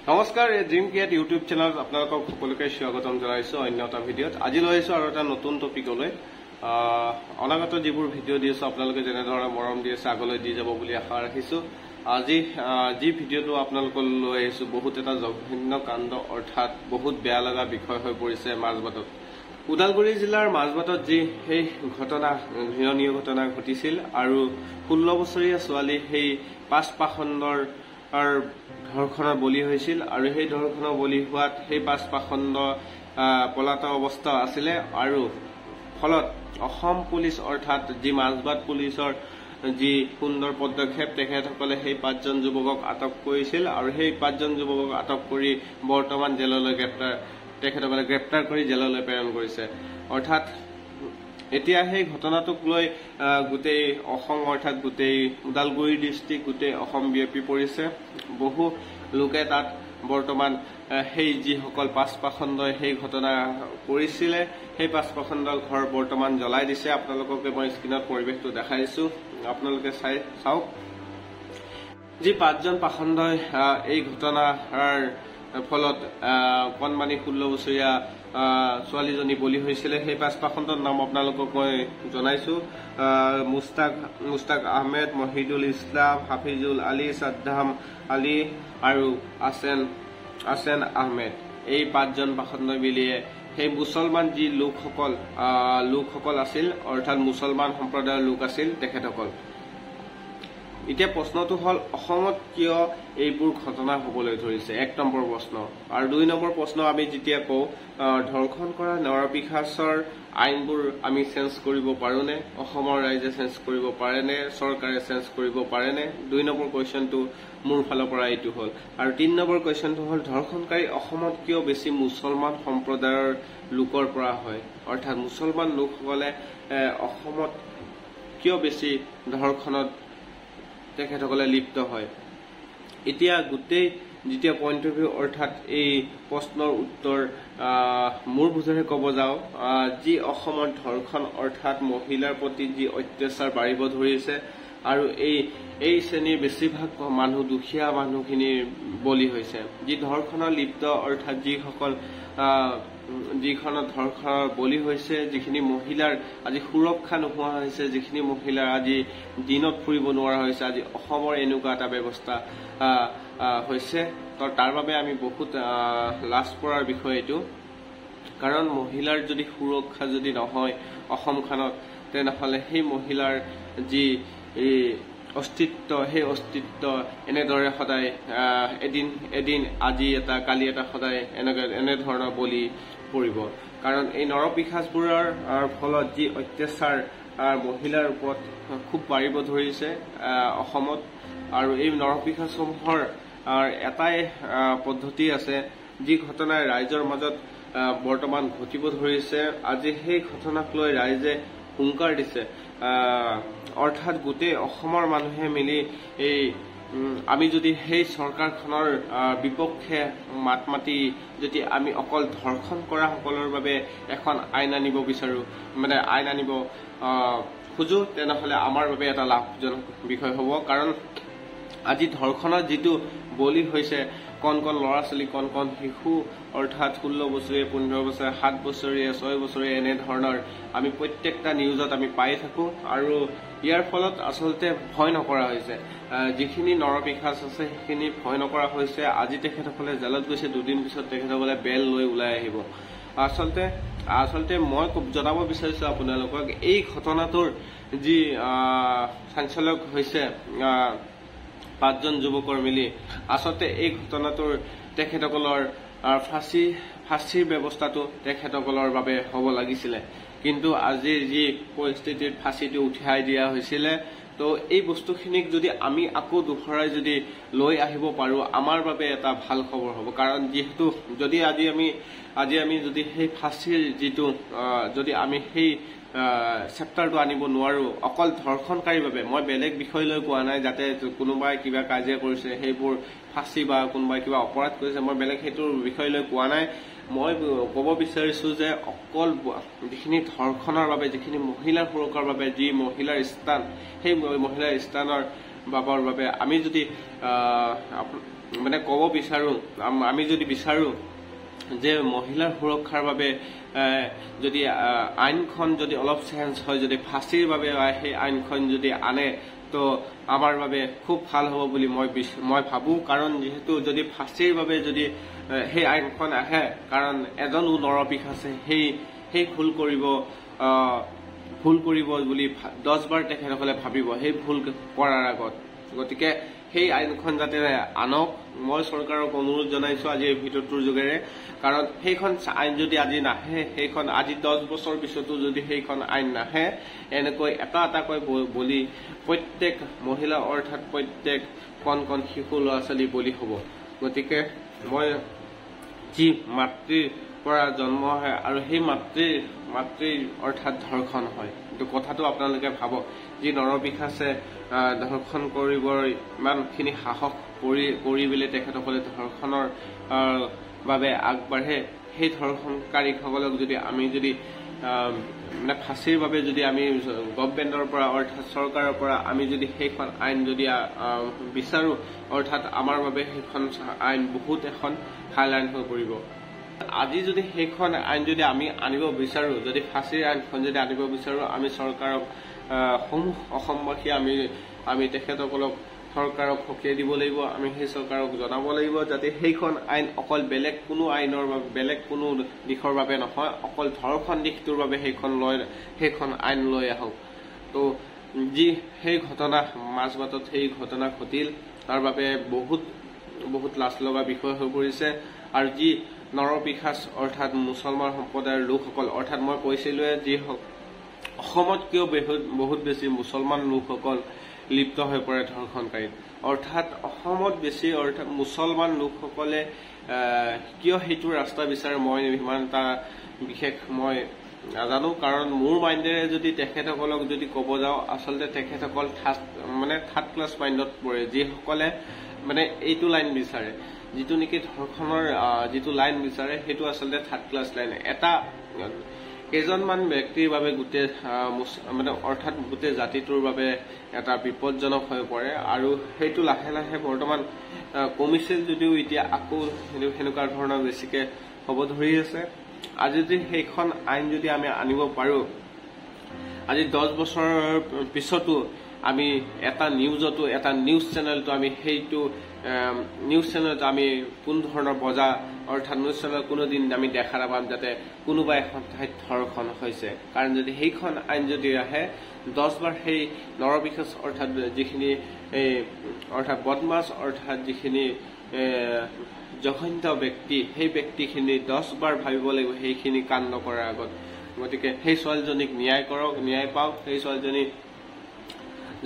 নমস্কাৰ dream create YouTube চেনেলত আপোনালোকক সকলোকে স্বাগতম জনাইছো অন্য এটা ভিডিঅ'ত আজি লৈ আহিছো আৰু এটা নতুন টপিকলৈ অনাগত যিবোৰ ভিডিঅ' দি আছো আপোনালোকে যেনেধৰণে মৰম দি আছে আগলৈ দি যাব বুলি আশা ৰাখিছো আজি যি ভিডিঅ'টো আপোনালোকক লৈ আহিছো বহুত এটা জঘন্য কাণ্ড অৰ্থাৎ বহুত বেয়া লগা বিষয় হৈ পৰিছে মাজবাটত উদালগুৰি জিলাৰ মাজবাটত যি সেই ঘটনা ঘৃণনীয় ঘটনা ঘটিছিল আৰু 16 বছৰীয়া ছোৱালী সেই পাঁচ পাখণ্ডৰ ধৰ্ষণৰ বলি হৈছিল আৰু সেই ধৰ্ষণৰ বলি হোৱাত সেই পাঁচ পাখণ্ড পলাতক অৱস্থা আছিল আৰু ফলত অসম পুলিচ অৰ্থাৎ যি মাজবাট পুলিচৰ যি সুন্দৰ পদক্ষেপ তেখেতসকলে সেই পাঁচজন যুৱকক আটক কৰিছিল আৰু সেই পাঁচজন যুৱকক আটক কৰি বৰ্তমান জেললৈ তেখেতসকলে গ্ৰেপ্তাৰ কৰি জেললৈ প্ৰেৰণ কৰিছে অৰ্থাৎ এতিয়া সেই ঘটনাটোক লৈ গোটেই অসম অৰ্থাৎ গোটেই উদালগুৰি ডিষ্ট্ৰিক্ট গোটেই অসম বিয়পি পৰিছে বহু লোকে তাত বৰ্তমান সেই যিসকল পাঁচ পাখণ্ডই সেই ঘটনা কৰিছিলে সেই পাঁচ পাখণ্ডৰ ঘৰ বৰ্তমান জ্বলাই দিছে আপোনালোককে মই স্ক্ৰীনত পৰিৱেশটো দেখাই দিছো আপোনালোকে চাওক যি পাঁচজন পাখণ্ডই এই ঘটনাৰ ফলত কণমানি 16 বছৰীয়া ছোৱালীজনী বলি হৈছিলে সেই পাঁচ পাখণ্ডৰ নাম আপোনালোকক মই জনাইছো মুস্তাক আহমেদ মহিদুল ইছলাম হাফিজুল আলী সাদ্দাম আলী আৰু আছেন আহমেদ এই পাঁচজন পাখণ্ডই মিলিয়ে সেই মুছলমান যি লোকসকল আছিল অৰ্থাৎ মুছলমান সম্প্ৰদায়ৰ লোক আছিল তেখেতসকল এতিয়া প্ৰশ্নটো হল অসমত কিয় এইবোৰ ঘটনা হ'বলৈ ধৰিছে এক নম্বৰ প্ৰশ্ন আৰু দুই নম্বৰ প্ৰশ্ন আমি যেতিয়া কওঁ ধৰ্ষণ কৰা নৰপিশাচৰ আইনবোৰ আমি চেঞ্জ কৰিব পাৰোনে অসমৰ ৰাইজে চেঞ্জ কৰিব পাৰেনে চৰকাৰে চেঞ্জ কৰিব পাৰেনে দুই নম্বৰ কুৱেশ্যনটো মোৰ ফালৰ পৰা এইটো হল আৰু তিন নম্বৰ কুৱেশ্যনটো হল ধৰ্ষণকাৰী অসমত কিয় বেছি মুছলমান সম্প্ৰদায়ৰ লোকৰ পৰা হয় অৰ্থাৎ মুছলমান লোকসকলে অসমত কিয় বেছি ধৰ্ষণত তেখেতসকলে লিপ্ত হয় এতিয়া গোটেই যেতিয়া পইণ্ট অফ ভিউ অৰ্থাৎ এই প্ৰশ্নৰ উত্তৰ মোৰ বুজাৰে ক'ব যাওঁ যি অসমত ধৰ্ষণ অৰ্থাৎ মহিলাৰ প্ৰতি যি অত্যাচাৰ বাঢ়িব ধৰিছে আৰু এই শ্ৰেণীৰ বেছিভাগ মানুহ দুখীয়া মানুহখিনিৰ বলি হৈছে যি ধৰ্ষণৰ লিপ্ত অৰ্থাৎ যিখনত ধৰ্ষণৰ বলি হৈছে যিখিনি মহিলাৰ আজি সুৰক্ষা নোহোৱা হৈছে যিখিনি মহিলাৰ আজি দিনত ফুৰিব নোৱাৰা হৈছে আজি অসমৰ এনেকুৱা এটা ব্যৱস্থা হৈছে তাৰ বাবে আমি বহুত লাজ কৰাৰ বিষয় এইটো কাৰণ মহিলাৰ যদি সুৰক্ষা যদি নহয় অসমখনত তেনেহলে সেই মহিলাৰ যি অস্তিত্ব সেই অস্তিত্ব এনেদৰে সদায় এদিন আজি এটা কালি এটা সদায় এনেধৰণৰ বলি পৰিব কাৰণ এই নৰপিশাচবোৰৰ ফলত যি অত্যাচাৰ মহিলাৰ ওপৰত খুব বাঢ়িব ধৰিছে অসমত আৰু এই নৰপিশাচসমূহৰ এটাই পদ্ধতি আছে যি ঘটনাই ৰাইজৰ মাজত বৰ্তমান ঘটিব ধৰিছে আজি সেই ঘটনাক লৈ ৰাইজে হুংকাৰ দিছে অৰ্থাৎ গোটেই অসমৰ মানুহে মিলি আমি যদি সেই চৰকাৰখনৰ বিপক্ষে মাত মাতি যদি আমি অকল ধৰ্ষণ কৰা সকলৰ বাবে এখন আইন আনিব বিচাৰো মানে আইন আনিব খুজো তেনেহলে আমাৰ বাবে এটা লাভজনক বিষয় হ'ব কাৰণ আজি ধৰ্ষণৰ যিটো বলি হৈছে কণ ল'ৰা ছোৱালী কণ শিশু অৰ্থাৎ 16 বছৰীয়া 15 বছৰীয়া 7 বছৰীয়া 6 বছৰীয়া এনেধৰণৰ আমি প্ৰত্যেকটা নিউজত আমি পাই থাকো আৰু ইয়াৰ ফলত আচলতে ভয় নকৰা হৈছে যিখিনি নৰপিশাচ আছে সেইখিনি ভয় নকৰা হৈছে আজি তেখেতসকলে জেলত গৈছে দুদিন পিছত তেখেতসকলে বেল লৈ ওলাই আহিব আচলতে মই জনাব বিচাৰিছো আপোনালোকক এই ঘটনাটোৰ যি চাঞ্চল্যক হৈছে পাঁচজন যুৱকৰ মিলি আচলতে এই ঘটনাটোৰ তেখেতসকলৰ ফাঁচীৰ ব্যৱস্থাটো তেখেতসকলৰ বাবে হ'ব লাগিছিলে কিন্তু আজিৰ যি পৰিস্থিতিত ফাঁচীটো উঠাই দিয়া হৈছিলে তো এই বস্তুখিনিক যদি আমি আকৌ দুখৰাই যদি লৈ আহিব পাৰো আমাৰ বাবে এটা ভাল খবৰ হ'ব কাৰণ যেহেতু যদি আজি আমি যদি সেই ফাঁচীৰ যিটো যদি আমি সেই চেপ্টাৰটো আনিব নোৱাৰো অকল ধৰ্ষণকাৰীৰ বাবে মই বেলেগ বিষয় লৈ কোৱা নাই যাতে কোনোবাই কিবা কাজিয়া কৰিছে সেইবোৰ ফাঁচী বা কোনোবাই কিবা অপৰাধ কৰিছে মই বেলেগ সেইটোৰ বিষয় লৈ কোৱা নাই মই ক'ব বিচাৰিছো যে অকল যিখিনি ধৰ্ষণৰ বাবে যিখিনি মহিলাৰ সুৰক্ষাৰ বাবে যি মহিলাৰ স্থান সেই মহিলাৰ স্থানৰ বাবৰ বাবে আমি যদি মানে ক'ব বিচাৰো, আমি যদি বিচাৰো যে মহিলাৰ সুৰক্ষাৰ বাবে যদি আইনখন যদি অলপ চেঞ্জ হয়, যদি ফাঁচীৰ বাবে সেই আইনখন যদি আনে তো আমাৰ বাবে খুব ভাল হ'ব বুলি মই ভাবো। কাৰণ যিহেতু যদি ফাঁচীৰ বাবে যদি সেই আইনখন আহে, কাৰণ এজনো নৰপিশাচে সেই ভুল কৰিব বুলি 10 বাৰ তেখেতসকলে ভাবিব সেই ভুল কৰাৰ আগত। গতিকে সেই আইনখন যাতে আনক মই চৰকাৰক অনুৰোধ জনাইছো আজি এই ভিডিঅ'টোৰ যোগেৰে। কাৰণ সেইখন আইন যদি আজি নাহে, সেইখন আজি 10 বছৰ পিছতো যদি সেইখন আইন নাহে, এনেকৈ এটাকৈ বলি প্ৰত্যেক মহিলা অৰ্থাৎ প্ৰত্যেক কণ শিশু ল'ৰা ছোৱালী বলি হ'ব। গতিকে মই যি মাতৃৰ পৰা জন্ম হয় আৰু সেই মাতৃৰ অৰ্থাৎ ধৰ্ষণ হয়, কিন্তু কথাটো আপোনালোকে ভাবক, যি নৰপিশাচে ধৰ্ষণ কৰিবৰ ইমানখিনি সাহস কৰি পেলাই তেখেতসকলে ধৰ্ষণৰ বাবে আগবাঢ়ে, সেই ধৰ্ষণকাৰীসকলক যদি আমি যদি মানে ফাঁচীৰ বাবে যদি আমি গভৰ্ণমেণ্টৰ পৰা অৰ্থাৎ চৰকাৰৰ পৰা আমি যদি সেইখন আইন যদি বিচাৰো, অৰ্থাৎ আমাৰ বাবে সেইখন আইন বহুত এখন ভাল আইন হৈ পৰিব। আজি যদি সেইখন আইন যদি আমি আনিব বিচাৰো, যদি ফাঁচীৰ আইনখন যদি আনিব বিচাৰো, আমি চৰকাৰক সমূহ অসমবাসী আমি তেখেতসকলক চৰকাৰক সকীয়াই দিব লাগিব। আমি সেই চৰকাৰক জনাব লাগিব যাতে সেইখন আইন অকল বেলেগ কোনো আইনৰ বাবে বেলেগ কোনো দিশৰ বাবে নহয়, অকল ধৰ্ষণ দিশটোৰ বাবে সেইখন আইন লৈ আহক। তো যি সেই ঘটনা মাজবাটত সেই ঘটনা ঘটিল, তাৰ বাবে বহুত লাজ লগা বিষয় হৈ পৰিছে। আৰু যি নৰপিশাচ অৰ্থাৎ মুছলমান সম্প্ৰদায়ৰ লোকসকল, অৰ্থাৎ মই কৈছিলোৱে যি অসমত কিয় বহুত বেছি মুছলমান লোকসকল লিপ্ত হৈ পৰে ধৰ্ষণকাৰীত, অৰ্থাৎ অসমত বেছি অৰ্থাৎ মুছলমান লোকসকলে কিয় সেইটো ৰাস্তা বিচাৰে মই ইমান এটা বিশেষ মই নাজানো। কাৰণ মোৰ মাইণ্ডেৰে যদি তেখেতসকলক যদি ক'ব যাওঁ, আচলতে তেখেতসকল থাৰ্ড ক্লাছ মাইণ্ডত পৰে, যিসকলে মানে এইটো লাইন বিচাৰে, যিটো নেকি ধৰ্ষণৰ যিটো লাইন বিচাৰে সেইটো আচলতে থাৰ্ড ক্লাছ লাইন। এটা কেইজনমান ব্যক্তিৰ বাবে গোটেই মানে অৰ্থাৎ গোটেই জাতিটোৰ বাবে এটা বিপদজনক হৈ পৰে। আৰু সেইটো লাহে লাহে বৰ্তমান কমিছিল যদিও এতিয়া আকৌ সেনেকুৱা ধৰণৰ বেছিকে হ'ব ধৰি আছে। আজি যদি সেইখন আইন যদি আমি আনিব পাৰো, আজি 10 বছৰৰ পিছতো আমি এটা নিউজ চেনেলটো আমি সেইটো নিউজ চেনেলত আমি কোন ধৰণৰ বজা অৰ্থাৎ নিউজ চেনেল কোনোদিন আমি দেখা নাপাম যাতে কোনোবা এখন ঠাইত ধৰ্ষণ হৈছে। কাৰণ যদি সেইখন আইন যদি আহে, 10 বাৰ সেই নৰপিশাচ অৰ্থাৎ যিখিনি অৰ্থাৎ বদমাছ অৰ্থাৎ যিখিনি জঘন্য ব্যক্তি, সেই ব্যক্তিখিনি 10 বাৰ ভাবিব লাগিব সেইখিনি কাণ্ড কৰাৰ আগত। গতিকে সেই ছোৱালীজনীক ন্যায় কৰক, ন্যায় পাওক, সেই ছোৱালীজনী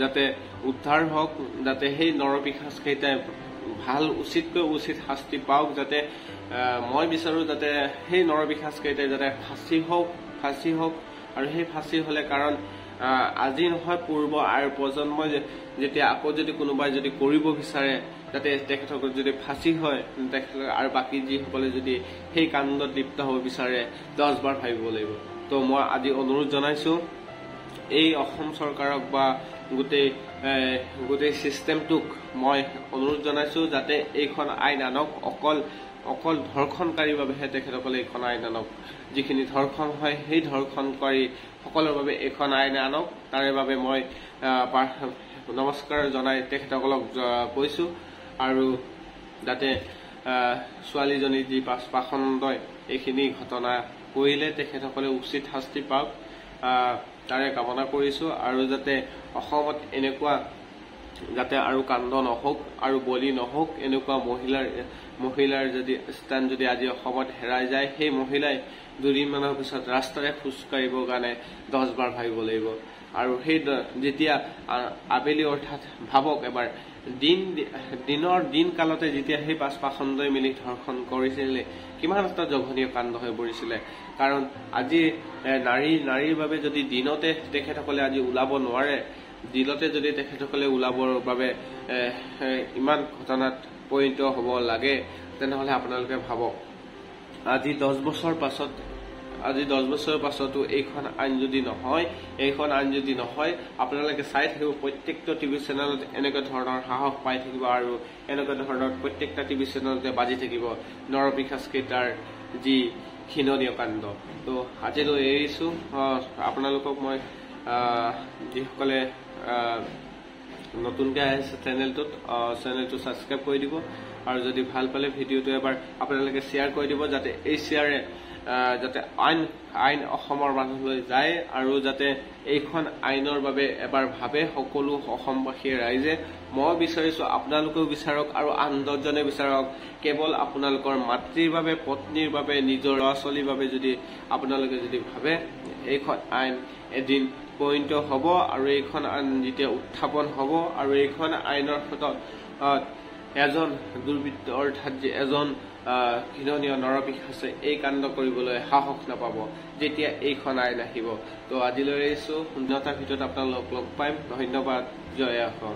যাতে উদ্ধাৰ হওক, যাতে সেই নৰপিশাচ কেইটাই ভাল উচিতকৈ উচিত শাস্তি পাওক। যাতে মই বিচাৰো যাতে সেই নৰপিশাচ কেইটাই যাতে ফাঁচী হওক। আৰু সেই ফাঁচী হলে, কাৰণ আজি নহয় পূৰ্ব আৰু প্ৰজন্মই যেতিয়া আকৌ যদি কোনোবাই যদি কৰিব বিচাৰে, যাতে তেখেতসকল যদি ফাঁচী হয়, আৰু বাকী যিসকলে যদি সেই কাণ্ডত লিপ্ত হ'ব বিচাৰে 10 বাৰ ভাবিব লাগিব। তো মই আজি অনুৰোধ জনাইছো এই অসম চৰকাৰক বা গোটেই চিষ্টেমটোক মই অনুৰোধ জনাইছো যাতে এইখন আইন আনক, অকল ধৰ্ষণকাৰীৰ বাবেহে তেখেতসকলে এইখন আইন আনক। যিখিনি ধৰ্ষণ হয় সেই ধৰ্ষণকাৰী সকলৰ বাবে এইখন আইন আনক। তাৰে বাবে মই নমস্কাৰ জনাই তেখেতসকলক কৈছো। আৰু যাতে ছোৱালীজনী যি পাখণ্ডই এইখিনি ঘটনা কৰিলে তেখেতসকলে উচিত শাস্তি পাওক, তাৰে কামনা কৰিছো। আৰু যাতে অসমত এনেকুৱা যাতে আৰু কাণ্ড নহওক আৰু বলি নহওক, এনেকুৱা মহিলাৰ যদি স্থান যদি আজি অসমত হেৰাই যায়, সেই মহিলাই দুদিনমানৰ পিছত ৰাস্তাৰে খোজকাঢ়িবৰ কাৰণে 10 বাৰ ভাবিব লাগিব। আৰু সেই যেতিয়া আবেলি অৰ্থাৎ ভাবক এবাৰ দিন কালতে যেতিয়া সেই পাখণ্ডই মিলি ধৰ্ষণ কৰিছিলে, কিমান এটা জঘন্য কাণ্ড হৈ পৰিছিলে। কাৰণ আজি নাৰীৰ বাবে যদি দিনতে তেখেতসকলে আজি ওলাব নোৱাৰে, দিনতে যদি তেখেতসকলে ওলাবৰ বাবে ইমান ঘটনাত পৰিণত হ'ব লাগে, তেনেহলে আপোনালোকে ভাবক আজি 10 বছৰ পাছত আজি 10 বছৰৰ পাছতো এইখন আইন যদি নহয় আপোনালোকে চাই থাকিব প্ৰত্যেকটা টিভি চেনেলত এনেকুৱা ধৰণৰ সাহস পাই থাকিব আৰু এনেকুৱা ধৰণৰ প্ৰত্যেকটা টিভি চেনেলতে বাজি থাকিব নৰপিশাচকেইটাৰ যি ঘৃণনীয় কাণ্ড। তো আজিলৈ এৰিছো। আপোনালোকক মই যিসকলে নতুনকৈ আহিছে চেনেলটো ছাবস্ক্ৰাইব কৰি দিব আৰু যদি ভাল পালে ভিডিঅ'টো এবাৰ আপোনালোকে শ্বেয়াৰ কৰি দিব যাতে এই শ্বেয়াৰে যাতে আইন অসমৰ মানুহলৈ যায় আৰু যাতে এইখন আইনৰ বাবে এবাৰ ভাবে সকলো অসমবাসী ৰাইজে। মই বিচাৰিছো আপোনালোকেও বিচাৰক আৰু আন 10জনে বিচাৰক। কেৱল আপোনালোকৰ মাতৃৰ বাবে, পত্নীৰ বাবে, নিজৰ ল'ৰা ছোৱালীৰ বাবে যদি আপোনালোকে যদি ভাবে এইখন আইন এদিন পৰিণত হ'ব আৰু এইখন আইন যেতিয়া উত্থাপন হ'ব আৰু এইখন আইনৰ ক্ষেত্ৰত এজন দুৰ্বৃত্ত অৰ্থাৎ যে এজন ঘৃণনীয় নৰপিশাচে এই কাণ্ড কৰিবলৈ সাহস নাপাব যেতিয়া এইখন আইন আহিব। তো আজিলৈ এৰিছো। 9টাৰ ভিতৰত আপোনালোকক লগ পাম। ধন্যবাদ। জয় অসম।